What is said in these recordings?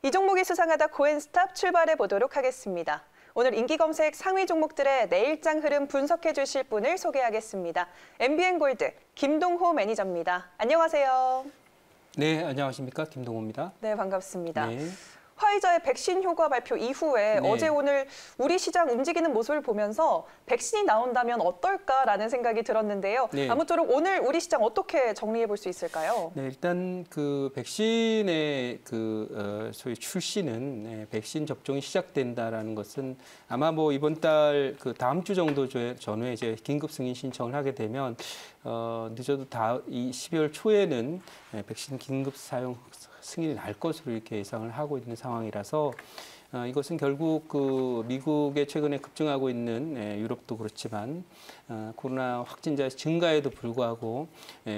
이 종목이 수상하다 코인스탑 출발해 보도록 하겠습니다. 오늘 인기 검색 상위 종목들의 내일장 흐름 분석해 주실 분을 소개하겠습니다. MBN골드 김동호 매니저입니다. 안녕하세요. 네, 안녕하십니까. 김동호입니다. 네, 반갑습니다. 네. 화이자의 백신 효과 발표 이후에 네. 어제 오늘 우리 시장 움직이는 모습을 보면서 백신이 나온다면 어떨까라는 생각이 들었는데요. 네. 아무쪼록 오늘 우리 시장 어떻게 정리해 볼 수 있을까요? 네, 일단 그 백신의 소위 출시는 백신 접종이 시작된다라는 것은 아마 뭐 이번 달 다음 주 정도 전후에 이제 긴급 승인 신청을 하게 되면 늦어도 이 12월 초에는 백신 긴급 사용 승인이 날 것으로 이렇게 예상을 하고 있는 상황이라서 이것은 결국 미국에 최근에 급증하고 있는 유럽도 그렇지만 코로나 확진자 증가에도 불구하고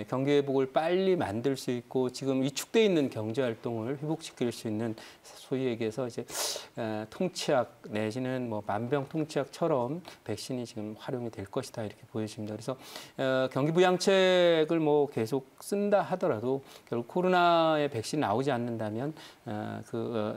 경기 회복을 빨리 만들 수 있고 지금 위축돼 있는 경제 활동을 회복시킬 수 있는 소위 얘기해서 이제 통치약 내지는 뭐 만병통치약처럼 백신이 지금 활용이 될 것이다 이렇게 보여집니다. 그래서 경기 부양책을 뭐 계속 쓴다 하더라도 결국 코로나의 백신 나오지 않는다면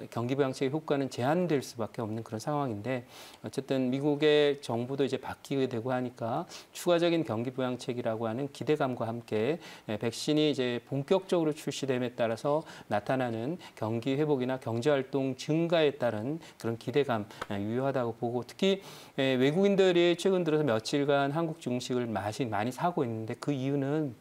경기 부양책의 효과는 제한될 수밖에 없는 그런 상황인데 어쨌든 미국의 정부도 이제 바뀌게 되고 하니까 추가적인 경기 부양책이라고 하는 기대감과 함께 백신이 이제 본격적으로 출시됨에 따라서 나타나는 경기 회복이나 경제 활동 증가에 따른 그런 기대감 유효하다고 보고 특히 외국인들이 최근 들어서 며칠간 한국 증식을 많이 사고 있는데 그 이유는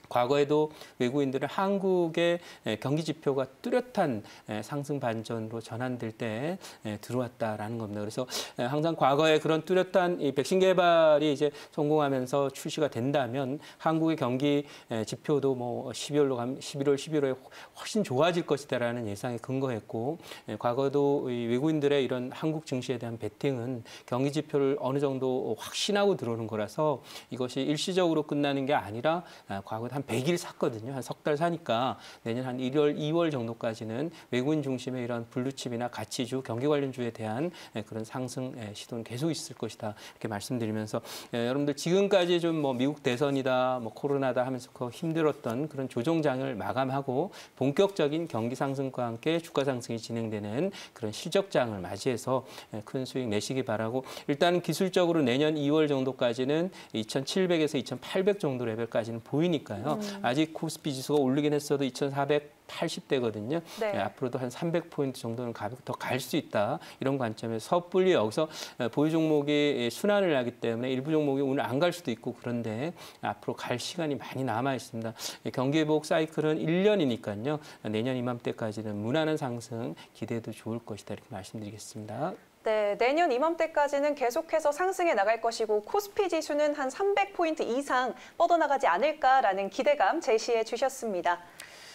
과거에도 외국인들은 한국의 경기 지표가 뚜렷한 상승 반전으로 전환될 때 들어왔다라는 겁니다. 그래서 항상 과거에 그런 뚜렷한 이 백신 개발이 이제 성공하면서 출시가 된다면 한국의 경기 지표도 뭐 11월, 12월에 훨씬 좋아질 것이다라는 예상에 근거했고 과거도 이 외국인들의 이런 한국 증시에 대한 베팅은 경기 지표를 어느 정도 확신하고 들어오는 거라서 이것이 일시적으로 끝나는 게 아니라 과거 한 100일 샀거든요. 한 석 달 사니까 내년 한 1월, 2월 정도까지는 외국인 중심의 이런 블루칩이나 가치주, 경기 관련주에 대한 그런 상승 시도는 계속 있을 것이다. 이렇게 말씀드리면서 여러분들 지금까지 좀 뭐 미국 대선이다, 뭐 코로나다 하면서 힘들었던 그런 조정장을 마감하고 본격적인 경기 상승과 함께 주가 상승이 진행되는 그런 실적장을 맞이해서 큰 수익 내시기 바라고 일단 기술적으로 내년 2월 정도까지는 2,700에서 2,800 정도 레벨까지는 보이니까요. 아직 코스피 지수가 오르긴 했어도 2,480대거든요. 네. 앞으로도 한 300포인트 정도는 가볍게 더 갈 수 있다. 이런 관점에서 섣불리 여기서 보유 종목이 순환을 하기 때문에 일부 종목이 오늘 안 갈 수도 있고 그런데 앞으로 갈 시간이 많이 남아 있습니다. 경기 회복 사이클은 1년이니까요. 내년 이맘때까지는 무난한 상승 기대도 좋을 것이다. 이렇게 말씀드리겠습니다. 네, 내년 이맘때까지는 계속해서 상승해 나갈 것이고 코스피 지수는 한 300포인트 이상 뻗어나가지 않을까라는 기대감 제시해 주셨습니다.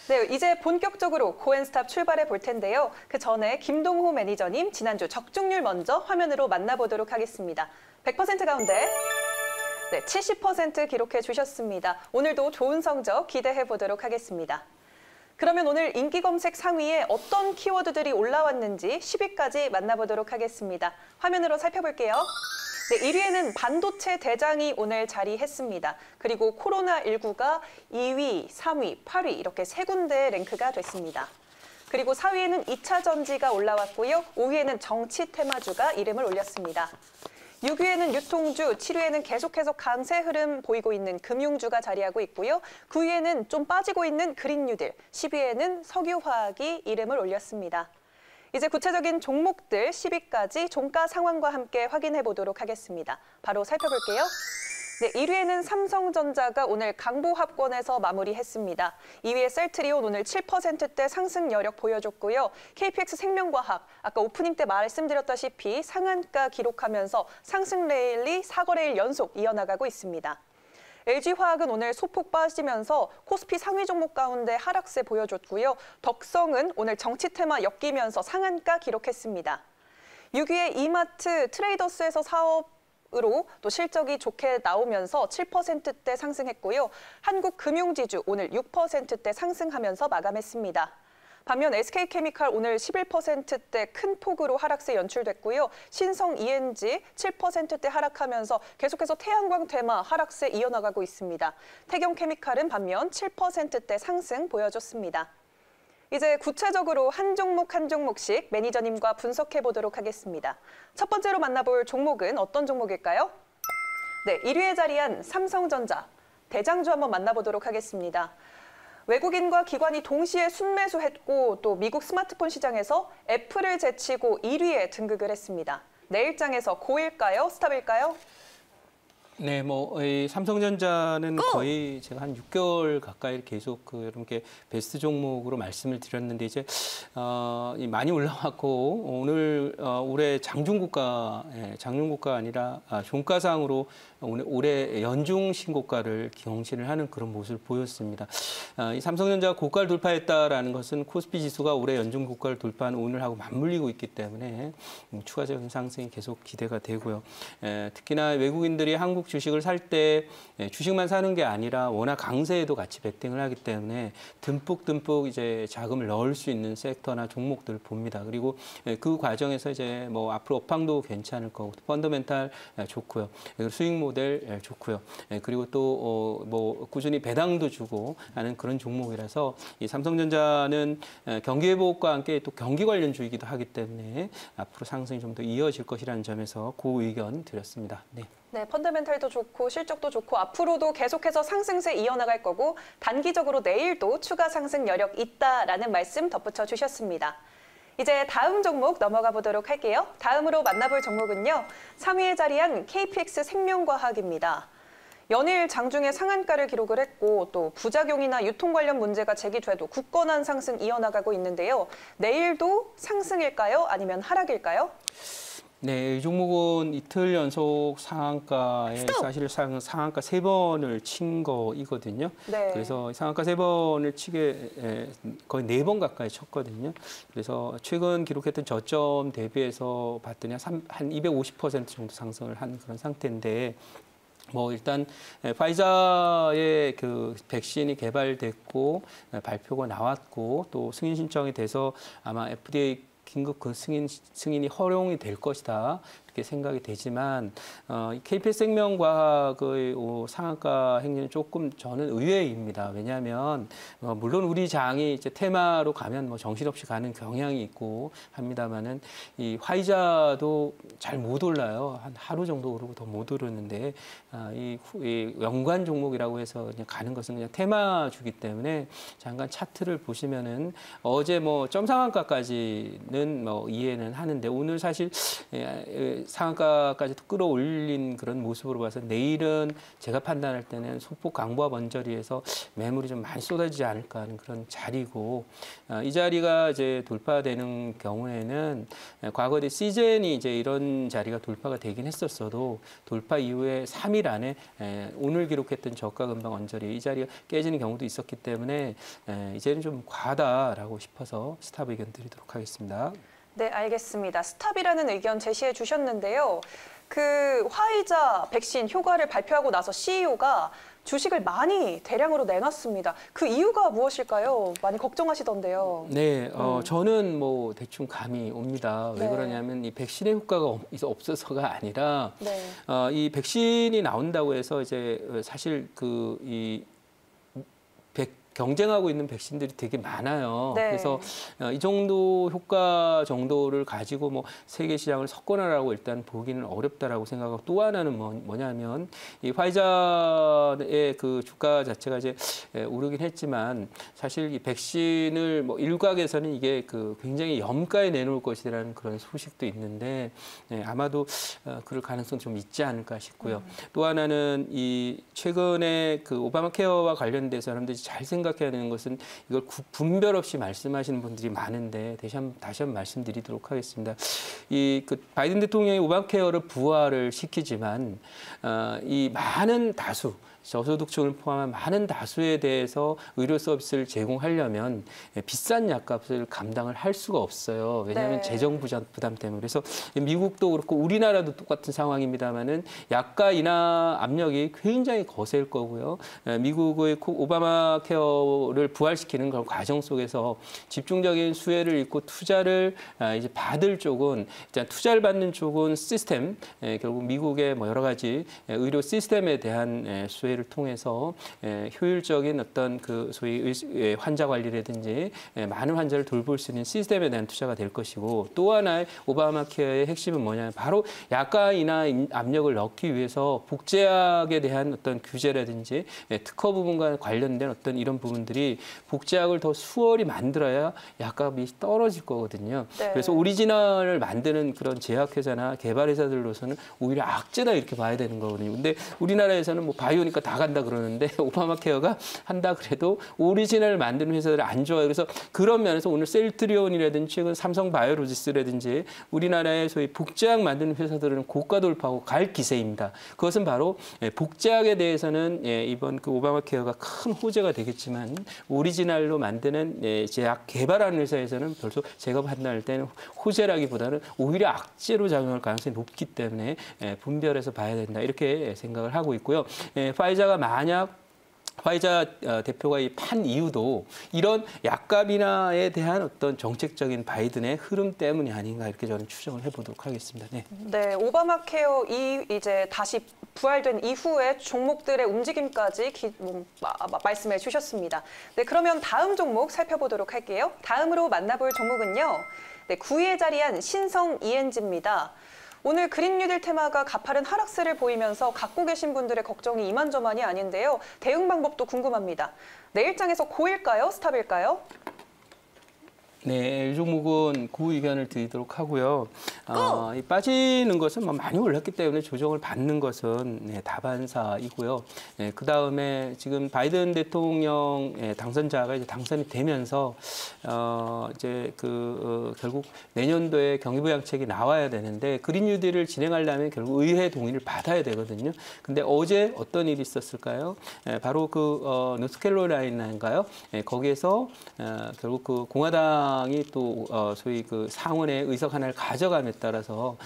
네, 이제 본격적으로 코인스탑 출발해 볼 텐데요. 그 전에 김동호 매니저님 지난주 적중률 먼저 화면으로 만나보도록 하겠습니다. 100% 가운데 네, 70% 기록해 주셨습니다. 오늘도 좋은 성적 기대해 보도록 하겠습니다. 그러면 오늘 인기 검색 상위에 어떤 키워드들이 올라왔는지 10위까지 만나보도록 하겠습니다. 화면으로 살펴볼게요. 네, 1위에는 반도체 대장이 오늘 자리했습니다. 그리고 코로나19가 2위, 3위, 8위 이렇게 세 군데 랭크가 됐습니다. 그리고 4위에는 2차 전지가 올라왔고요. 5위에는 정치 테마주가 이름을 올렸습니다. 6위에는 유통주, 7위에는 계속해서 강세 흐름 보이고 있는 금융주가 자리하고 있고요. 9위에는 좀 빠지고 있는 그린뉴딜, 10위에는 석유화학이 이름을 올렸습니다. 이제 구체적인 종목들 10위까지 종가 상황과 함께 확인해 보도록 하겠습니다. 바로 살펴볼게요. 네, 1위에는 삼성전자가 오늘 강보합권에서 마무리했습니다. 2위에 셀트리온 오늘 7%대 상승 여력 보여줬고요. KPX 생명과학, 아까 오프닝 때 말씀드렸다시피 상한가 기록하면서 상승 랠리 4거래일 연속 이어나가고 있습니다. LG화학은 오늘 소폭 빠지면서 코스피 상위 종목 가운데 하락세 보여줬고요. 덕성은 오늘 정치 테마 엮이면서 상한가 기록했습니다. 6위에 이마트 트레이더스에서 사업으로 또 실적이 좋게 나오면서 7%대 상승했고요. 한국금융지주 오늘 6%대 상승하면서 마감했습니다. 반면 SK케미칼 오늘 11%대 큰 폭으로 하락세 연출됐고요. 신성 ENG 7%대 하락하면서 계속해서 태양광 테마 하락세 이어나가고 있습니다. 태경케미칼은 반면 7%대 상승 보여줬습니다. 이제 구체적으로 한 종목 한 종목씩 매니저님과 분석해 보도록 하겠습니다. 첫 번째로 만나볼 종목은 어떤 종목일까요? 네, 1위에 자리한 삼성전자, 대장주 한번 만나보도록 하겠습니다. 외국인과 기관이 동시에 순매수했고 또 미국 스마트폰 시장에서 애플을 제치고 1위에 등극을 했습니다. 내일장에서 고일까요? 스탑일까요? 네, 이 삼성전자는 거의 제가 한 6개월 가까이 계속 이렇게 베스트 종목으로 말씀을 드렸는데 이제 많이 올라왔고 오늘 올해 장중고가 아니라 종가상으로 올해 연중 신고가를 경신을 하는 그런 모습을 보였습니다. 이 삼성전자가 고가를 돌파했다라는 것은 코스피 지수가 올해 연중 고가를 돌파한 오늘하고 맞물리고 있기 때문에 추가적인 상승이 계속 기대가 되고요. 특히나 외국인들이 한국 주식을 살 때 주식만 사는 게 아니라 워낙 강세에도 같이 베팅을 하기 때문에 듬뿍 이제 자금을 넣을 수 있는 섹터나 종목들을 봅니다. 그리고 그 과정에서 이제 앞으로 업황도 괜찮을 거고 펀더멘탈 좋고요. 그리고 수익 모델 좋고요. 그리고 또 꾸준히 배당도 주고 하는 그런 종목이라서 이 삼성전자는 경기 회복과 함께 또 경기 관련주이기도 하기 때문에 앞으로 상승이 좀 더 이어질 것이라는 점에서 그 의견 드렸습니다. 네. 네, 펀더멘탈도 좋고 실적도 좋고 앞으로도 계속해서 상승세 이어나갈 거고 단기적으로 내일도 추가 상승 여력 있다라는 말씀 덧붙여 주셨습니다. 이제 다음 종목 넘어가 보도록 할게요. 다음으로 만나볼 종목은요. 3위에 자리한 KPX 생명과학입니다. 연일 장중에 상한가를 기록을 했고 또 부작용이나 유통 관련 문제가 제기돼도 굳건한 상승 이어나가고 있는데요. 내일도 상승일까요? 아니면 하락일까요? 네, 이 종목은 이틀 연속 상한가에 사실상 상한가 3번을 친 거이거든요. 네. 그래서 상한가 3번을 치게 거의 4번 가까이 쳤거든요. 그래서 최근 기록했던 저점 대비해서 봤더니 한 250% 정도 상승을 한 그런 상태인데 일단 파이자의 그 백신이 개발됐고 발표가 나왔고 또 승인 신청이 돼서 아마 FDA 긴급 그 승인이 허용이 될 것이다. 이렇게 생각이 되지만 이 KPX 생명과학의 상한가 행진은 조금 저는 의외입니다. 왜냐하면 물론 우리 장이 이제 테마로 가면 정신없이 가는 경향이 있고 합니다만은 이 화이자도 잘 못 올라요. 한 하루 정도 오르고 더 못 오르는데 이 연관 종목이라고 해서 그냥 가는 것은 그냥 테마주기 때문에 잠깐 차트를 보시면은 어제 점 상한가까지는 이해는 하는데 오늘 사실 상한가까지 끌어올린 그런 모습으로 봐서 내일은 제가 판단할 때는 소폭 강보합 언저리에서 매물이 좀 많이 쏟아지지 않을까 하는 그런 자리고 이 자리가 이제 돌파되는 경우에는 과거에 시즌이 이제 이런 자리가 돌파가 되긴 했었어도 돌파 이후에 3일 안에 오늘 기록했던 저가 근방 언저리 이 자리가 깨지는 경우도 있었기 때문에 이제는 좀 과하다라고 싶어서 스탑 의견 드리도록 하겠습니다. 네, 알겠습니다. 스탑이라는 의견 제시해 주셨는데요. 그 화이자 백신 효과를 발표하고 나서 CEO가 주식을 많이 대량으로 내놨습니다. 그 이유가 무엇일까요? 많이 걱정하시던데요. 네, 저는 대충 감이 옵니다. 왜 그러냐면 이 백신의 효과가 없어서가 아니라 네. 이 백신이 나온다고 해서 이제 사실 경쟁하고 있는 백신들이 되게 많아요. 네. 그래서 이 정도 효과 정도를 가지고 세계 시장을 석권하라고 일단 보기는 어렵다라고 생각하고 또 하나는 뭐냐면 이 화이자의 그 주가 자체가 이제 오르긴 했지만 사실 이 백신을 일각에서는 이게 굉장히 염가에 내놓을 것이라는 그런 소식도 있는데 아마도 그럴 가능성 좀 있지 않을까 싶고요. 또 하나는 이 최근에 그 오바마 케어와 관련돼서 사람들이 잘 생각해야 되는 것은 이걸 분별 없이 말씀하시는 분들이 많은데 다시 한번 말씀드리도록 하겠습니다. 바이든 대통령이 오바마 케어를 부활을 시키지만 이 많은 다수 저소득층을 포함한 많은 다수에 대해서 의료 서비스를 제공하려면 비싼 약값을 감당을 할 수가 없어요. 왜냐하면 재정 부담 때문에. 그래서 미국도 그렇고 우리나라도 똑같은 상황입니다만은 약가 인하 압력이 굉장히 거셀 거고요. 미국의 오바마 케어를 부활시키는 그런 과정 속에서 집중적인 수혜를 잃고 투자를 이제 받을 쪽은 일단 투자를 받는 쪽은 시스템 결국 미국의 여러 가지 의료 시스템에 대한 수혜 사회를 통해서 효율적인 어떤 그 소위 환자 관리라든지 많은 환자를 돌볼 수 있는 시스템에 대한 투자가 될 것이고, 또 하나의 오바마 케어의 핵심은 뭐냐면 바로 약가이나 압력을 넣기 위해서 복제약에 대한 어떤 규제라든지 특허 부분과 관련된 어떤 이런 부분들이 복제약을 더 수월히 만들어야 약값이 떨어질 거거든요. 네. 그래서 오리지널을 만드는 그런 제약회사나 개발회사들로서는 오히려 악재다 이렇게 봐야 되는 거거든요. 근데 우리나라에서는 뭐 바이오니까 다 간다 그러는데 오바마 케어가 한다 그래도 오리지널을 만드는 회사들 안 좋아요. 그래서 그런 면에서 오늘 셀트리온이라든지 최근 삼성 바이오로지스라든지 우리나라의 소위 복제약 만드는 회사들은 고가 돌파하고 갈 기세입니다. 그것은 바로 복제약에 대해서는 이번 그 오바마 케어가 큰 호재가 되겠지만 오리지널로 만드는 제약 개발하는 회사에서는 별로 제가 판단할 때는 호재라기보다는 오히려 악재로 작용할 가능성이 높기 때문에 분별해서 봐야 된다 이렇게 생각을 하고 있고요. 파이자가 만약 화이자 대표가 이 판 이유도 이런 약값이나에 대한 어떤 정책적인 바이든의 흐름 때문이 아닌가 이렇게 저는 추정을 해보도록 하겠습니다. 네. 네, 오바마 케어 이제 다시 부활된 이후에 종목들의 움직임까지 말씀해 주셨습니다. 네, 그러면 다음 종목 살펴보도록 할게요. 다음으로 만나볼 종목은요. 네, 9위에 자리한 신성 ENG입니다. 오늘 그린 뉴딜 테마가 가파른 하락세를 보이면서 갖고 계신 분들의 걱정이 이만저만이 아닌데요. 대응 방법도 궁금합니다. 내일장에서 고일까요? 스탑일까요? 네, 이 종목은 그 의견을 드리도록 하고요. 이 빠지는 것은 많이 올랐기 때문에 조정을 받는 것은 다반사이고요. 그 다음에 지금 바이든 대통령 당선자가 이제 당선이 되면서 이제 결국 내년도에 경기부양책이 나와야 되는데 그린 뉴딜을 진행하려면 결국 의회 동의를 받아야 되거든요. 근데 어제 어떤 일이 있었을까요? 바로 노스캐롤라이나인가요? 거기에서 결국 그 공화당 이 또 소위 그 상원의 의석 하나를 가져감에 따라서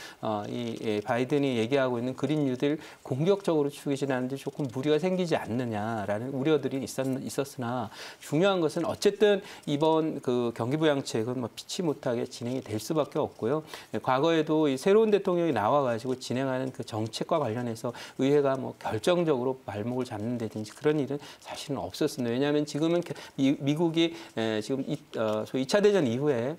이 바이든이 얘기하고 있는 그린 뉴딜 공격적으로 추진하는데 조금 무리가 생기지 않느냐라는 우려들이 있었으나 중요한 것은 어쨌든 이번 그 경기부양책은 피치 못하게 진행이 될 수밖에 없고요. 과거에도 이 새로운 대통령이 나와가지고 진행하는 그 정책과 관련해서 의회가 결정적으로 발목을 잡는다든지 그런 일은 사실은 없었습니다. 왜냐하면 지금은 미국이 지금 소위 2차 대전 이후에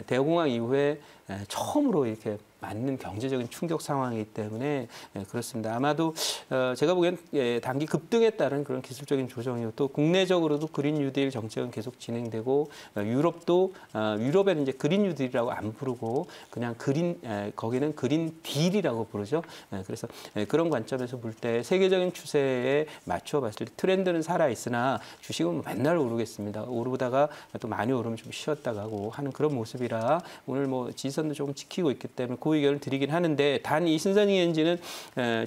대공황 이후에 처음으로 이렇게 맞는 경제적인 충격 상황이기 때문에 그렇습니다. 아마도 제가 보기엔 단기 급등에 따른 그런 기술적인 조정이고 또 국내적으로도 그린 뉴딜 정책은 계속 진행되고 유럽도 유럽에는 이제 그린 뉴딜이라고 안 부르고 그냥 거기는 그린 딜이라고 부르죠. 그래서 그런 관점에서 볼 때 세계적인 추세에 맞춰 봤을 때 트렌드는 살아 있으나 주식은 맨날 오르겠습니다. 오르다가 또 많이 오르면 좀 쉬었다 가고 하는 그런 모습이라 오늘 지선도 조금 지키고 있기 때문에 그 의견을 드리긴 하는데 단 이 신성 ENG는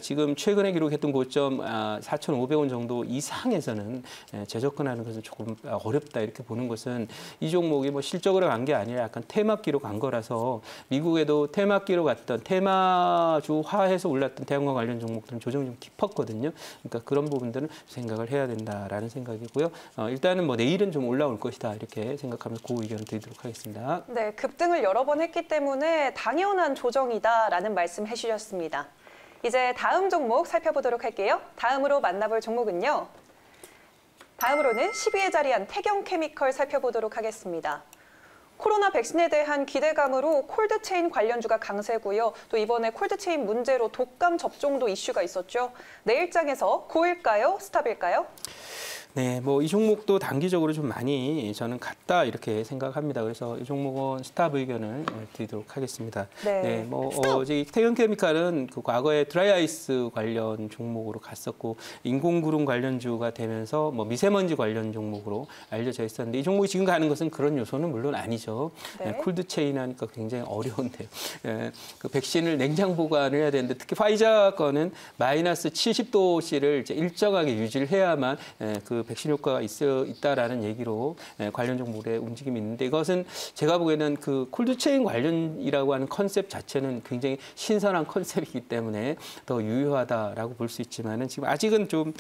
지금 최근에 기록했던 고점 4,500원 정도 이상에서는 재접근하는 것은 조금 어렵다 이렇게 보는 것은 이 종목이 실적으로 간 게 아니라 약간 테마기로 간 거라서 미국에도 테마기로 갔던 테마주화해서 올랐던 태양광 관련 종목들은 조정이 좀 깊었거든요. 그러니까 그런 부분들은 생각을 해야 된다라는 생각이고요. 일단은 내일은 좀 올라올 것이다 이렇게 생각하면서 그 의견을 드리도록 하겠습니다. 네, 급등을 여러 번 했기 때문에 당연한 조정이다라는 말씀 해주셨습니다. 이제 다음 종목 살펴보도록 할게요. 다음으로 만나볼 종목은요. 다음으로는 10위에 자리한 태경케미컬 살펴보도록 하겠습니다. 코로나 백신에 대한 기대감으로 콜드체인 관련주가 강세고요. 또 이번에 콜드체인 문제로 독감 접종도 이슈가 있었죠. 내일장에서 고일까요? 스탑일까요? 네, 이 종목도 단기적으로 좀 많이 저는 같다 이렇게 생각합니다. 그래서 이 종목은 스탑 의견을 드리도록 하겠습니다. 네, 태경케미칼은 그 과거에 드라이아이스 관련 종목으로 갔었고 인공구름 관련주가 되면서 미세먼지 관련 종목으로 알려져 있었는데 이 종목이 지금 가는 것은 그런 요소는 물론 아니죠. 네. 콜드체인 하니까 굉장히 어려운데요. 그 백신을 냉장 보관을 해야 되는데 특히 화이자 거는 마이너스 70도씨를 일정하게 유지를 해야만 그 그 백신 효과가 있다라는 얘기로 관련 종목의 움직임이 있는데 이것은 제가 보기에는 그 콜드체인 관련이라고 하는 컨셉 자체는 굉장히 신선한 컨셉이기 때문에 더 유효하다라고 볼 수 있지만은 지금 아직은 좀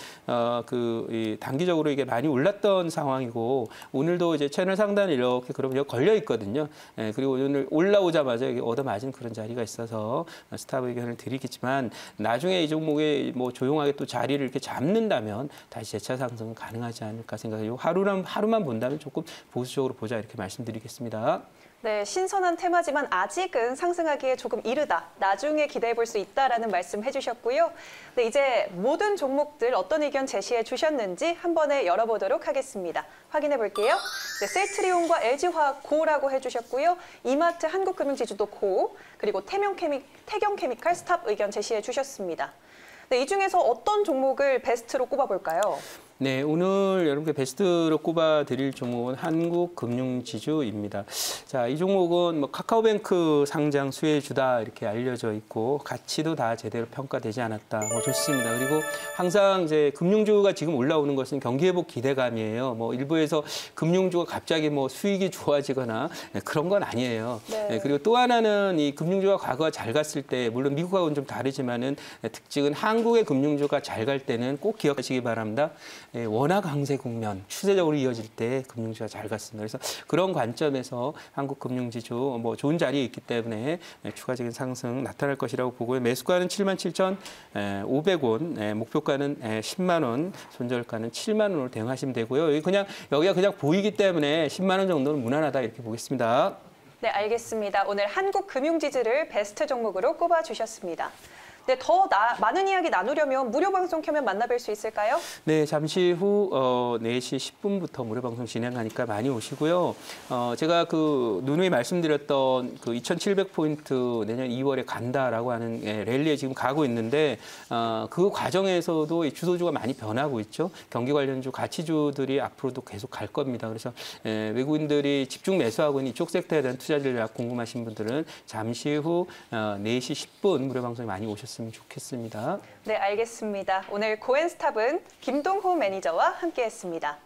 단기적으로 이게 많이 올랐던 상황이고 오늘도 이제 채널 상단에 이렇게 그러면 걸려 있거든요. 그리고 오늘 올라오자마자 이게 얻어맞은 그런 자리가 있어서 스탑 의견을 드리겠지만 나중에 이 종목에 뭐 조용하게 또 자리를 이렇게 잡는다면 다시 재차 상승은 가능하지 않을까 생각해요. 하루만 본다면 조금 보수적으로 보자 이렇게 말씀드리겠습니다. 네, 신선한 테마지만 아직은 상승하기에 조금 이르다. 나중에 기대해 볼 수 있다라는 말씀 해주셨고요. 네, 이제 모든 종목들 어떤 의견 제시해 주셨는지 한 번에 열어보도록 하겠습니다. 확인해 볼게요. 네, 셀트리온과 LG화학 고라고 해주셨고요. 이마트 한국금융지주도 고, 그리고 태경케미칼 스탑 의견 제시해 주셨습니다. 네, 이 중에서 어떤 종목을 베스트로 꼽아볼까요? 네, 오늘 여러분께 베스트로 꼽아드릴 종목은 한국금융지주입니다. 자, 이 종목은 뭐 카카오뱅크 상장 수혜주다 이렇게 알려져 있고 가치도 다 제대로 평가되지 않았다. 뭐 좋습니다. 그리고 항상 이제 금융주가 지금 올라오는 것은 경기회복 기대감이에요. 뭐 일부에서 금융주가 갑자기 뭐 수익이 좋아지거나 그런 건 아니에요. 네. 그리고 또 하나는 이 금융주가 과거가 잘 갔을 때 물론 미국하고는 좀 다르지만은 특징은 한국의 금융주가 잘 갈 때는 꼭 기억하시기 바랍니다. 워낙 강세 국면, 추세적으로 이어질 때 금융주가 잘 갔습니다. 그래서 그런 관점에서 한국 금융지주 뭐 좋은 자리에 있기 때문에 추가적인 상승 나타날 것이라고 보고요. 매수가는 77,500원, 목표가는 10만 원, 손절가는 7만 원으로 대응하시면 되고요. 여기가 그냥 보이기 때문에 10만 원 정도는 무난하다 이렇게 보겠습니다. 네, 알겠습니다. 오늘 한국금융지주를 베스트 종목으로 꼽아주셨습니다. 네, 더 많은 이야기 나누려면 무료 방송 켜면 만나뵐 수 있을까요? 네, 잠시 후 4시 10분부터 무료 방송 진행하니까 많이 오시고요. 제가 누누이 말씀드렸던 2,700포인트 내년 2월에 간다라고 하는 랠리에 지금 가고 있는데 그 과정에서도 이 주도주가 많이 변하고 있죠. 경기 관련주, 가치주들이 앞으로도 계속 갈 겁니다. 그래서 외국인들이 집중 매수하고 있는 이쪽 섹터에 대한 투자 전략 궁금하신 분들은 잠시 후 4시 10분 무료 방송에 많이 오셨습니다. 좋겠습니다. 네, 알겠습니다. 오늘 고엔스탑은 김동호 매니저와 함께했습니다.